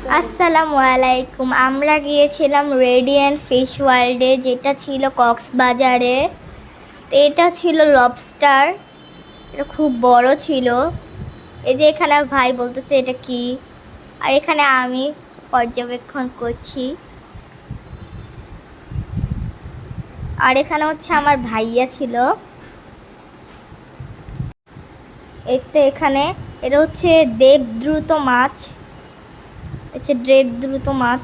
আসসালামু আলাইকুম। আমরা গিয়েছিলাম রেডিয়েন্ট ফিশ ওয়ার্ল্ডে, যেটা ছিল কক্সবাজারে। তো এটা ছিল লবস্টার, এটা খুব বড় ছিল। এই যে এখানে ভাই বলতেছে এটা কি, আর এখানে আমি পর্যবেক্ষণ করছি। আর এখানে হচ্ছে আমার ভাইয়া ছিল। এই তো এখানে এটা হচ্ছে দেবদ্রুত মাছ, হচ্ছে দেবদ্রুত মাছ।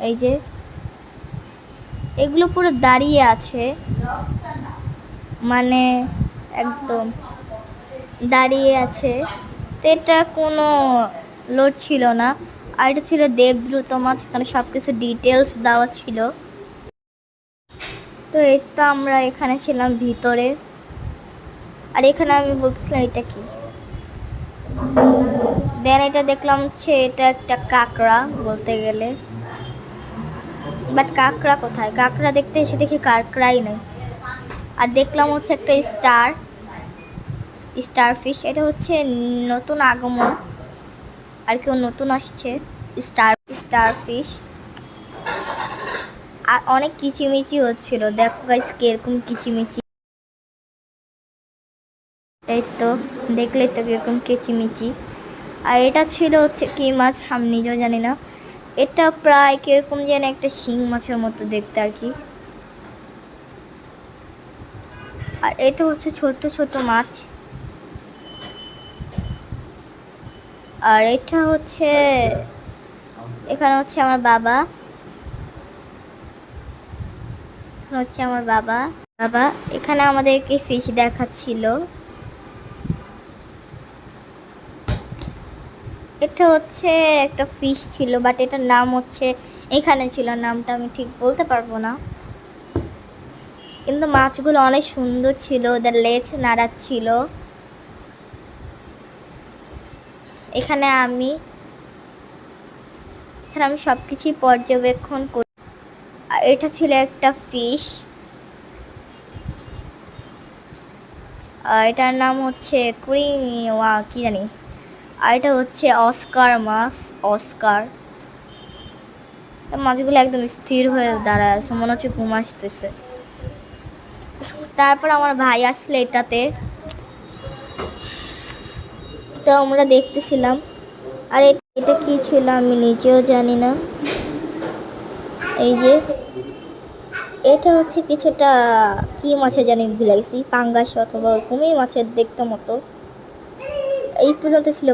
এই যে এগুলো পুরো দাঁড়িয়ে আছে, মানে একদম দাঁড়িয়ে আছে। তো এটা কোনো লোড ছিল না, আর এটা ছিল দেবদ্রুত মাছ। এখানে সব কিছু ডিটেলস দেওয়া ছিল। তো এই তো আমরা এখানে ছিলাম ভিতরে, আর এখানে আমি বলছিলাম এটা কি। দেন এটা দেখলাম হচ্ছে এটা একটা কাঁকড়া বলতে গেলে, বাট কাঁকড়া কোথায়? কাঁকড়া দেখতে এসে দেখি কাঁকড়াই নেই। আর দেখলাম হচ্ছে একটা স্টারফিশ। এটা হচ্ছে নতুন আগমন, আর কেউ নতুন আসছে। স্টারফিশ। আর অনেক কিচিমিচি হচ্ছিল, দেখো গাইস কিরকম কিচিমিচি। এই তো দেখলে তো কিরকম কিচিমিচি। আর এটা ছিল হচ্ছে কি মাছ আমি নিজেও জানি না। এটা প্রায় কিরকম যেন একটা শিং মাছের মতো দেখতে আর কি। আর এটা হচ্ছে ছোট ছোট মাছ। আর এটা হচ্ছে, এখানে হচ্ছে আমার বাবা, বাবা এখানে আমাদেরকে ফিশ দেখাচ্ছিল। এটা হচ্ছে একটা ফিশ ছিল, বাট এটার নাম হচ্ছে, এখানে ছিল নামটা আমি ঠিক বলতে পারবো না। কিন্তু মাছগুলো অনেক সুন্দর ছিল, ওদের লেজ নাড়াচ্ছিল। এখানে আমি সবকিছুই পর্যবেক্ষণ করি। আর এটা ছিল একটা ফিশ, এটার নাম হচ্ছে কি জানি। আর এটা হচ্ছে অস্কার মাছ, অস্কার। মাছগুলো একদম স্থির হয়ে দাঁড়ায় আছে, মনে হচ্ছে ঘুম আসতেছে। তারপর আমার ভাই আসলে এটাতে, তো আমরা দেখতেছিলাম। আর এটা কি ছিল আমি নিজেও জানি না। এই যে এটা হচ্ছে কিছুটা কি মাছের জানি ভুলে গেছি, পাঙ্গাস অথবা ওরকমই মাছের দেখতে মতো। এই পর্যন্ত ছিল।